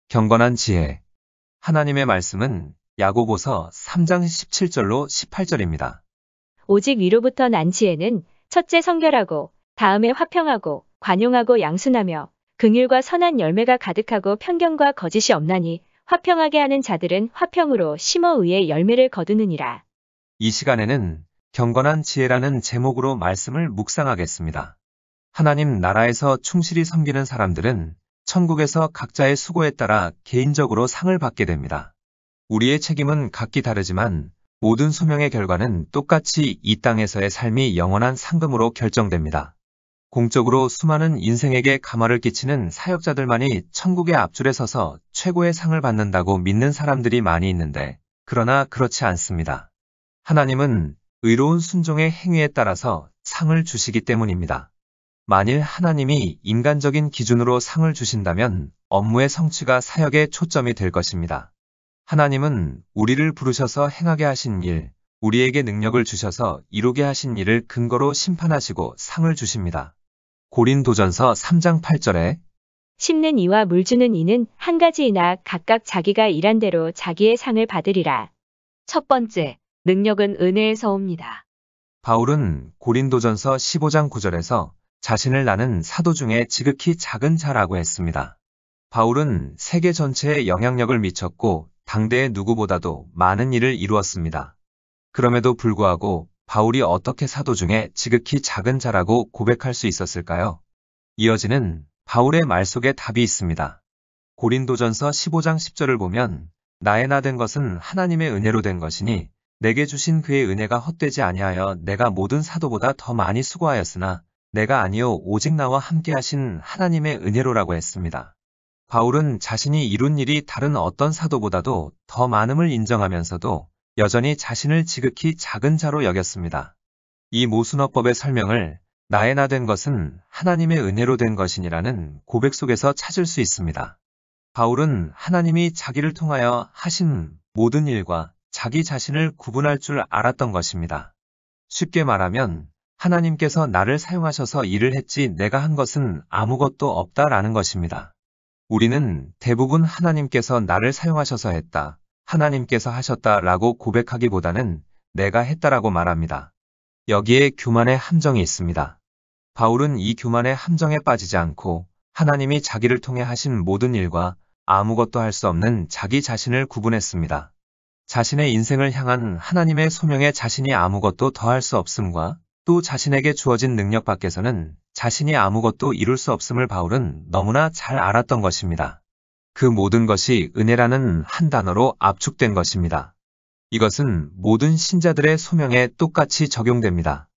경건한 지혜. 하나님의 말씀은 야고보서 3장 17절로 18절입니다. 오직 위로부터 난 지혜는 첫째 성결하고 다음에 화평하고 관용하고 양순하며 긍휼과 선한 열매가 가득하고 편견과 거짓이 없나니 화평하게 하는 자들은 화평으로 심어 의의 열매를 거두느니라. 이 시간에는 경건한 지혜라는 제목으로 말씀을 묵상하겠습니다. 하나님 나라에서 충실히 섬기는 사람들은 천국에서 각자의 수고에 따라 개인적으로 상을 받게 됩니다. 우리의 책임은 각기 다르지만 모든 소명의 결과는 똑같이 이 땅에서의 삶이 영원한 상금으로 결정됩니다. 공적으로 수많은 인생에게 감화를 끼치는 사역자들만이 천국의 앞줄에 서서 최고의 상을 받는다고 믿는 사람들이 많이 있는데, 그러나 그렇지 않습니다. 하나님은 의로운 순종의 행위에 따라서 상을 주시기 때문입니다. 만일 하나님이 인간적인 기준으로 상을 주신다면 업무의 성취가 사역의 초점이 될 것입니다. 하나님은 우리를 부르셔서 행하게 하신 일, 우리에게 능력을 주셔서 이루게 하신 일을 근거로 심판하시고 상을 주십니다. 고린도전서 3장 8절에 심는 이와 물 주는 이는 한 가지이나 각각 자기가 일한 대로 자기의 상을 받으리라. 첫 번째, 능력은 은혜에서 옵니다. 바울은 고린도전서 15장 9절에서 자신을 나는 사도 중에 지극히 작은 자라고 했습니다. 바울은 세계 전체에 영향력을 미쳤고 당대의 누구보다도 많은 일을 이루었습니다. 그럼에도 불구하고 바울이 어떻게 사도 중에 지극히 작은 자라고 고백할 수 있었을까요? 이어지는 바울의 말 속에 답이 있습니다. 고린도전서 15장 10절을 보면 나의 나 된 것은 하나님의 은혜로 된 것이니 내게 주신 그의 은혜가 헛되지 아니하여 내가 모든 사도보다 더 많이 수고하였으나 내가 아니요 오직 나와 함께 하신 하나님의 은혜로라고 했습니다. 바울은 자신이 이룬 일이 다른 어떤 사도보다도 더 많음을 인정하면서도 여전히 자신을 지극히 작은 자로 여겼습니다. 이 모순어법의 설명을 나의 나 된 것은 하나님의 은혜로 된 것이니라는 고백 속에서 찾을 수 있습니다. 바울은 하나님이 자기를 통하여 하신 모든 일과 자기 자신을 구분할 줄 알았던 것입니다. 쉽게 말하면 하나님께서 나를 사용하셔서 일을 했지 내가 한 것은 아무것도 없다라는 것입니다. 우리는 대부분 하나님께서 나를 사용하셔서 했다, 하나님께서 하셨다라고 고백하기보다는 내가 했다라고 말합니다. 여기에 교만의 함정이 있습니다. 바울은 이 교만의 함정에 빠지지 않고 하나님이 자기를 통해 하신 모든 일과 아무것도 할 수 없는 자기 자신을 구분했습니다. 자신의 인생을 향한 하나님의 소명에 자신이 아무것도 더할 수 없음과 또 자신에게 주어진 능력 밖에서는 자신이 아무것도 이룰 수 없음을 바울은 너무나 잘 알았던 것입니다. 그 모든 것이 은혜라는 한 단어로 압축된 것입니다. 이것은 모든 신자들의 소명에 똑같이 적용됩니다.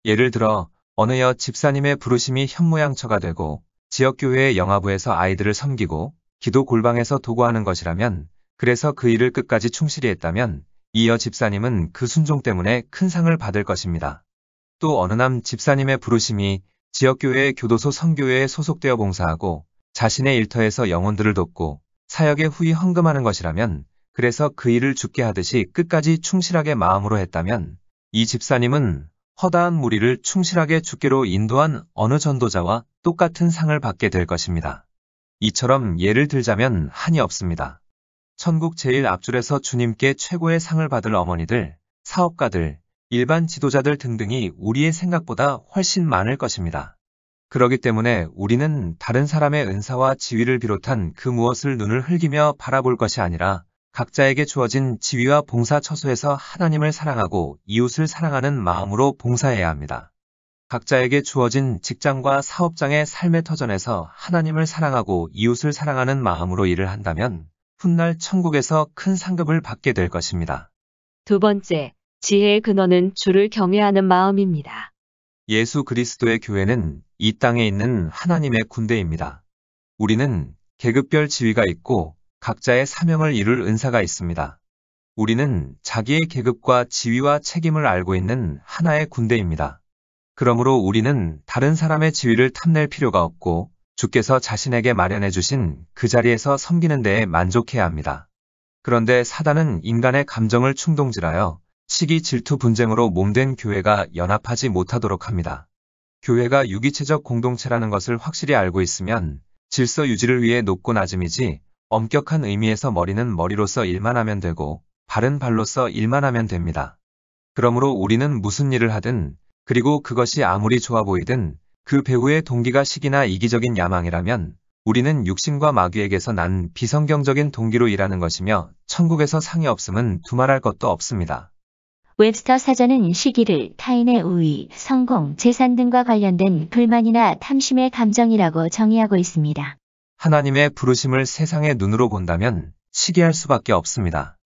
예를 들어 어느 여 집사님의 부르심이 현모양처가 되고 지역교회의 영화부에서 아이들을 섬기고 기도 골방에서 도구하는 것이라면, 그래서 그 일을 끝까지 충실히 했다면 이 여 집사님은 그 순종 때문에 큰 상을 받을 것입니다. 또 어느 남 집사님의 부르심이 지역교회의 교도소 선교회에 소속되어 봉사하고 자신의 일터에서 영혼들을 돕고 사역에 후히 헌금하는 것이라면, 그래서 그 일을 죽게 하듯이 끝까지 충실하게 마음으로 했다면 이 집사님은 허다한 무리를 충실하게 주께로 인도한 어느 전도자와 똑같은 상을 받게 될 것입니다. 이처럼 예를 들자면 한이 없습니다. 천국 제일 앞줄에서 주님께 최고의 상을 받을 어머니들, 사업가들, 일반 지도자들 등등이 우리의 생각보다 훨씬 많을 것입니다. 그렇기 때문에 우리는 다른 사람의 은사와 지위를 비롯한 그 무엇을 눈을 흘기며 바라볼 것이 아니라 각자에게 주어진 지위와 봉사 처소에서 하나님을 사랑하고 이웃을 사랑하는 마음으로 봉사해야 합니다. 각자에게 주어진 직장과 사업장의 삶의 터전에서 하나님을 사랑하고 이웃을 사랑하는 마음으로 일을 한다면 훗날 천국에서 큰 상급을 받게 될 것입니다. 두 번째, 지혜의 근원은 주를 경외하는 마음입니다. 예수 그리스도의 교회는 이 땅에 있는 하나님의 군대입니다. 우리는 계급별 지위가 있고 각자의 사명을 이룰 은사가 있습니다. 우리는 자기의 계급과 지위와 책임을 알고 있는 하나의 군대입니다. 그러므로 우리는 다른 사람의 지위를 탐낼 필요가 없고 주께서 자신에게 마련해 주신 그 자리에서 섬기는 데에 만족해야 합니다. 그런데 사단은 인간의 감정을 충동질하여 시기, 질투, 분쟁으로 몸된 교회가 연합하지 못하도록 합니다. 교회가 유기체적 공동체라는 것을 확실히 알고 있으면 질서 유지를 위해 높고 낮음이지 엄격한 의미에서 머리는 머리로서 일만 하면 되고 발은 발로서 일만 하면 됩니다. 그러므로 우리는 무슨 일을 하든 그리고 그것이 아무리 좋아 보이든 그 배후의 동기가 시기나 이기적인 야망이라면 우리는 육신과 마귀에게서 난 비성경적인 동기로 일하는 것이며 천국에서 상이 없음은 두말할 것도 없습니다. 웹스터 사전은 시기를 타인의 우위, 성공, 재산 등과 관련된 불만이나 탐심의 감정이라고 정의하고 있습니다. 하나님의 부르심을 세상의 눈으로 본다면 시기할 수밖에 없습니다.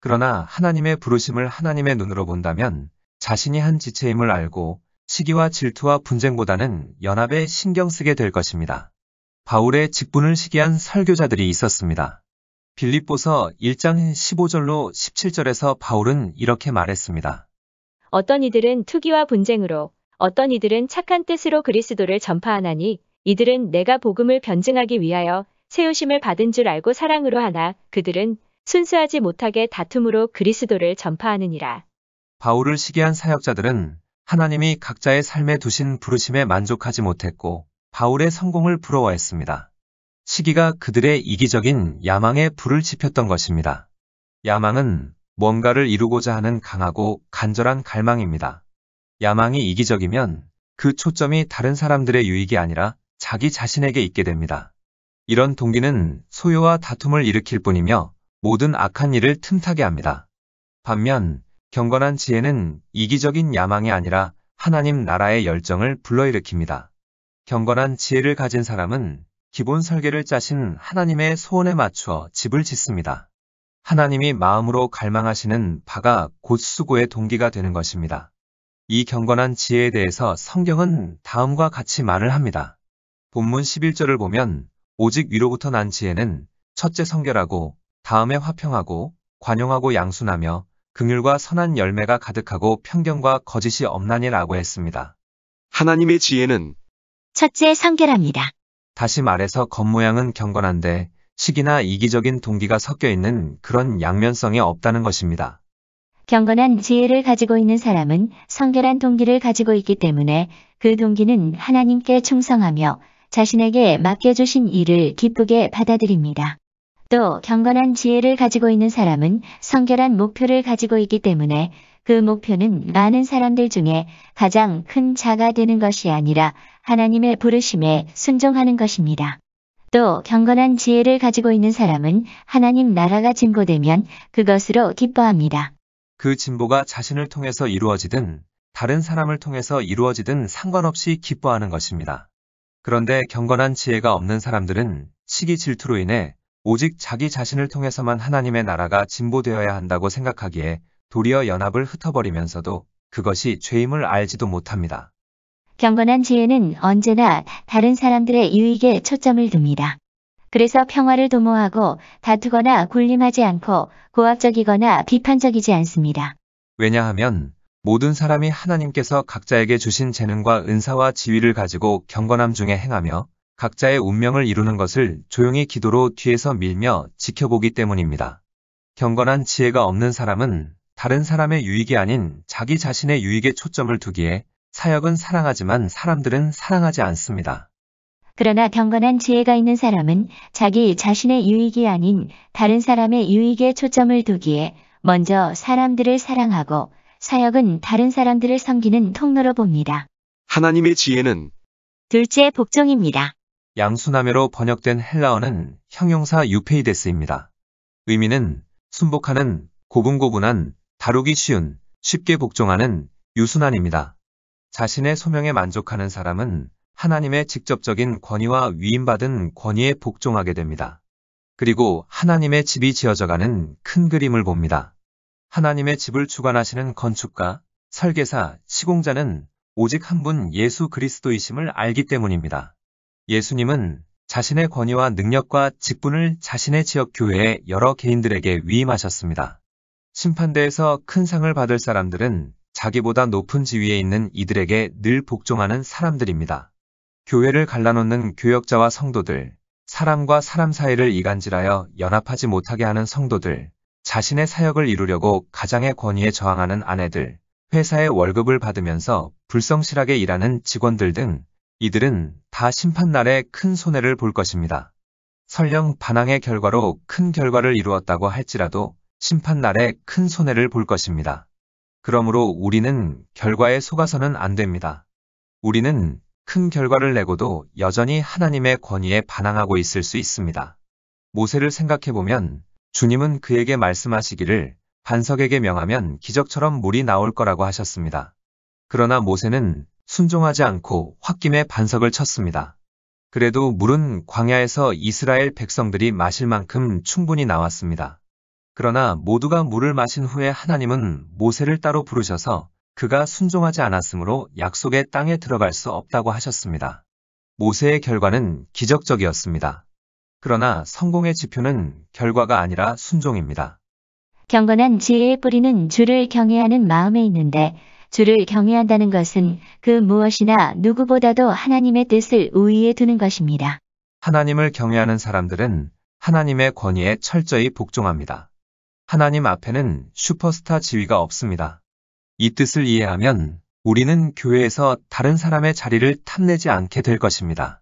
그러나 하나님의 부르심을 하나님의 눈으로 본다면 자신이 한 지체임을 알고 시기와 질투와 분쟁보다는 연합에 신경 쓰게 될 것입니다. 바울의 직분을 시기한 설교자들이 있었습니다. 빌립보서 1장 15절로 17절에서 바울은 이렇게 말했습니다. 어떤 이들은 투기와 분쟁으로, 어떤 이들은 착한 뜻으로 그리스도를 전파하나니 이들은 내가 복음을 변증하기 위하여 세우심을 받은 줄 알고 사랑으로 하나 그들은 순수하지 못하게 다툼으로 그리스도를 전파하느니라. 바울을 시기한 사역자들은 하나님이 각자의 삶에 두신 부르심에 만족하지 못했고 바울의 성공을 부러워했습니다. 시기가 그들의 이기적인 야망에 불을 지폈던 것입니다. 야망은 뭔가를 이루고자 하는 강하고 간절한 갈망입니다. 야망이 이기적이면 그 초점이 다른 사람들의 유익이 아니라 자기 자신에게 있게 됩니다. 이런 동기는 소요와 다툼을 일으킬 뿐이며 모든 악한 일을 틈타게 합니다. 반면 경건한 지혜는 이기적인 야망이 아니라 하나님 나라의 열정을 불러일으킵니다. 경건한 지혜를 가진 사람은 기본 설계를 짜신 하나님의 소원에 맞추어 집을 짓습니다. 하나님이 마음으로 갈망하시는 바가 곧 수고의 동기가 되는 것입니다. 이 경건한 지혜에 대해서 성경은 다음과 같이 말을 합니다. 본문 11절을 보면 오직 위로부터 난 지혜는 첫째 성결하고 다음에 화평하고 관용하고 양순하며 긍휼과 선한 열매가 가득하고 편견과 거짓이 없나니라고 했습니다. 하나님의 지혜는 첫째 성결합니다. 다시 말해서 겉모양은 경건한데 시기나 이기적인 동기가 섞여 있는 그런 양면성이 없다는 것입니다. 경건한 지혜를 가지고 있는 사람은 성결한 동기를 가지고 있기 때문에 그 동기는 하나님께 충성하며 자신에게 맡겨주신 일을 기쁘게 받아들입니다. 또 경건한 지혜를 가지고 있는 사람은 성결한 목표를 가지고 있기 때문에 그 목표는 많은 사람들 중에 가장 큰 자가 되는 것이 아니라 하나님의 부르심에 순종하는 것입니다. 또 경건한 지혜를 가지고 있는 사람은 하나님 나라가 진보되면 그것으로 기뻐합니다. 그 진보가 자신을 통해서 이루어지든 다른 사람을 통해서 이루어지든 상관없이 기뻐하는 것입니다. 그런데 경건한 지혜가 없는 사람들은 시기 질투로 인해 오직 자기 자신을 통해서만 하나님의 나라가 진보되어야 한다고 생각하기에 도리어 연합을 흩어버리면서도 그것이 죄임을 알지도 못합니다. 경건한 지혜는 언제나 다른 사람들의 유익에 초점을 둡니다. 그래서 평화를 도모하고 다투거나 군림하지 않고 고압적이거나 비판적이지 않습니다. 왜냐하면 모든 사람이 하나님께서 각자에게 주신 재능과 은사와 지위를 가지고 경건함 중에 행하며 각자의 운명을 이루는 것을 조용히 기도로 뒤에서 밀며 지켜보기 때문입니다. 경건한 지혜가 없는 사람은 다른 사람의 유익이 아닌 자기 자신의 유익에 초점을 두기에 사역은 사랑하지만 사람들은 사랑하지 않습니다. 그러나 경건한 지혜가 있는 사람은 자기 자신의 유익이 아닌 다른 사람의 유익에 초점을 두기에 먼저 사람들을 사랑하고 사역은 다른 사람들을 섬기는 통로로 봅니다. 하나님의 지혜는 둘째 복종입니다. 양수나메로 번역된 헬라어는 형용사 유페이데스입니다. 의미는 순복하는, 고분고분한, 다루기 쉬운, 쉽게 복종하는, 유순한입니다. 자신의 소명에 만족하는 사람은 하나님의 직접적인 권위와 위임받은 권위에 복종하게 됩니다. 그리고 하나님의 집이 지어져가는 큰 그림을 봅니다. 하나님의 집을 주관하시는 건축가, 설계사, 시공자는 오직 한 분 예수 그리스도이심을 알기 때문입니다. 예수님은 자신의 권위와 능력과 직분을 자신의 지역 교회의 여러 개인들에게 위임하셨습니다. 심판대에서 큰 상을 받을 사람들은 자기보다 높은 지위에 있는 이들에게 늘 복종하는 사람들입니다. 교회를 갈라놓는 교역자와 성도들, 사람과 사람 사이를 이간질하여 연합하지 못하게 하는 성도들, 자신의 사역을 이루려고 가장의 권위에 저항하는 아내들, 회사의 월급을 받으면서 불성실하게 일하는 직원들 등 이들은 다 심판날에 큰 손해를 볼 것입니다. 설령 반항의 결과로 큰 결과를 이루었다고 할지라도 심판날에 큰 손해를 볼 것입니다. 그러므로 우리는 결과에 속아서는 안 됩니다. 우리는 큰 결과를 내고도 여전히 하나님의 권위에 반항하고 있을 수 있습니다. 모세를 생각해보면 주님은 그에게 말씀하시기를 반석에게 명하면 기적처럼 물이 나올 거라고 하셨습니다. 그러나 모세는 순종하지 않고 홧김에 반석을 쳤습니다. 그래도 물은 광야에서 이스라엘 백성들이 마실 만큼 충분히 나왔습니다. 그러나 모두가 물을 마신 후에 하나님은 모세를 따로 부르셔서 그가 순종하지 않았으므로 약속의 땅에 들어갈 수 없다고 하셨습니다. 모세의 결과는 기적적이었습니다. 그러나 성공의 지표는 결과가 아니라 순종입니다. 경건한 지혜의 뿌리는 주를 경외하는 마음에 있는데 주를 경외한다는 것은 그 무엇이나 누구보다도 하나님의 뜻을 우위에 두는 것입니다. 하나님을 경외하는 사람들은 하나님의 권위에 철저히 복종합니다. 하나님 앞에는 슈퍼스타 지위가 없습니다. 이 뜻을 이해하면 우리는 교회에서 다른 사람의 자리를 탐내지 않게 될 것입니다.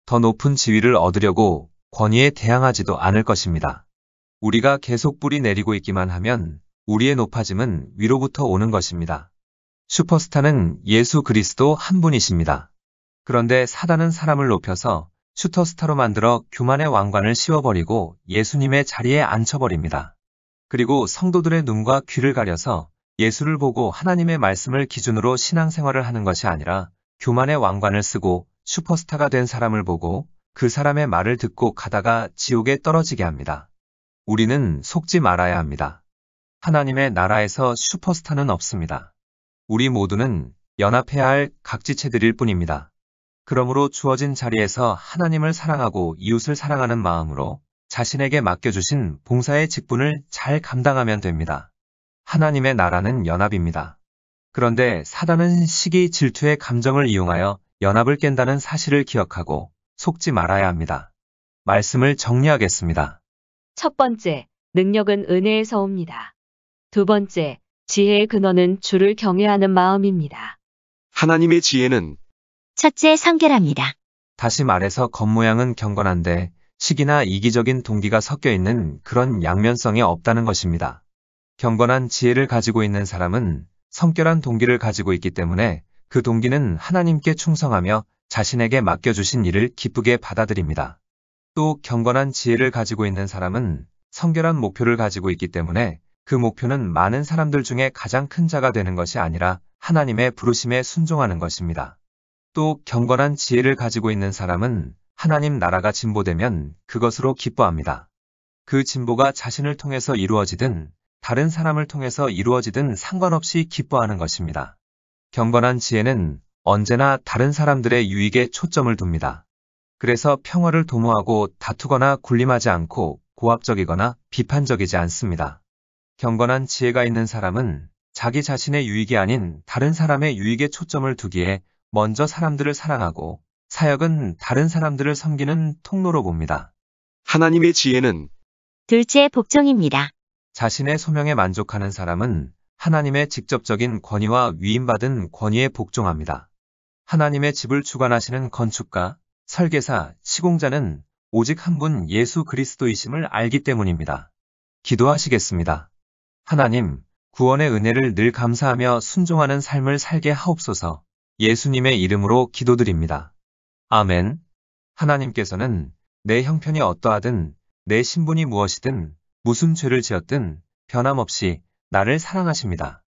더 높은 지위를 얻으려고 권위에 대항하지도 않을 것입니다. 우리가 계속 뿌리 내리고 있기만 하면 우리의 높아짐은 위로부터 오는 것입니다. 슈퍼스타는 예수 그리스도 한 분이십니다. 그런데 사단은 사람을 높여서 슈퍼스타로 만들어 교만의 왕관을 씌워버리고 예수님의 자리에 앉혀버립니다. 그리고 성도들의 눈과 귀를 가려서 예수를 보고 하나님의 말씀을 기준으로 신앙생활을 하는 것이 아니라 교만의 왕관을 쓰고 슈퍼스타가 된 사람을 보고 그 사람의 말을 듣고 가다가 지옥에 떨어지게 합니다. 우리는 속지 말아야 합니다. 하나님의 나라에서 슈퍼스타는 없습니다. 우리 모두는 연합해야 할 각지체들일 뿐입니다. 그러므로 주어진 자리에서 하나님을 사랑하고 이웃을 사랑하는 마음으로 자신에게 맡겨주신 봉사의 직분을 잘 감당하면 됩니다. 하나님의 나라는 연합입니다. 그런데 사단은 시기 질투의 감정을 이용하여 연합을 깬다는 사실을 기억하고 속지 말아야 합니다. 말씀을 정리하겠습니다. 첫 번째, 능력은 은혜에서 옵니다. 두 번째, 지혜의 근원은 주를 경외하는 마음입니다. 하나님의 지혜는 첫째, 성결합니다. 다시 말해서 겉모양은 경건한데 시기나 이기적인 동기가 섞여 있는 그런 양면성이 없다는 것입니다. 경건한 지혜를 가지고 있는 사람은 성결한 동기를 가지고 있기 때문에 그 동기는 하나님께 충성하며 자신에게 맡겨주신 일을 기쁘게 받아들입니다. 또 경건한 지혜를 가지고 있는 사람은 성결한 목표를 가지고 있기 때문에 그 목표는 많은 사람들 중에 가장 큰 자가 되는 것이 아니라 하나님의 부르심에 순종하는 것입니다. 또 경건한 지혜를 가지고 있는 사람은 하나님 나라가 진보되면 그것으로 기뻐합니다. 그 진보가 자신을 통해서 이루어지든 다른 사람을 통해서 이루어지든 상관없이 기뻐하는 것입니다. 경건한 지혜는 언제나 다른 사람들의 유익에 초점을 둡니다. 그래서 평화를 도모하고 다투거나 군림하지 않고 고압적이거나 비판적이지 않습니다. 경건한 지혜가 있는 사람은 자기 자신의 유익이 아닌 다른 사람의 유익에 초점을 두기에 먼저 사람들을 사랑하고 사역은 다른 사람들을 섬기는 통로로 봅니다. 하나님의 지혜는 둘째, 복종입니다. 자신의 소명에 만족하는 사람은 하나님의 직접적인 권위와 위임받은 권위에 복종합니다. 하나님의 집을 주관하시는 건축가, 설계사, 시공자는 오직 한 분 예수 그리스도이심을 알기 때문입니다. 기도하시겠습니다. 하나님, 구원의 은혜를 늘 감사하며 순종하는 삶을 살게 하옵소서. 예수님의 이름으로 기도드립니다. 아멘. 하나님께서는 내 형편이 어떠하든 내 신분이 무엇이든 무슨 죄를 지었든 변함없이 나를 사랑하십니다.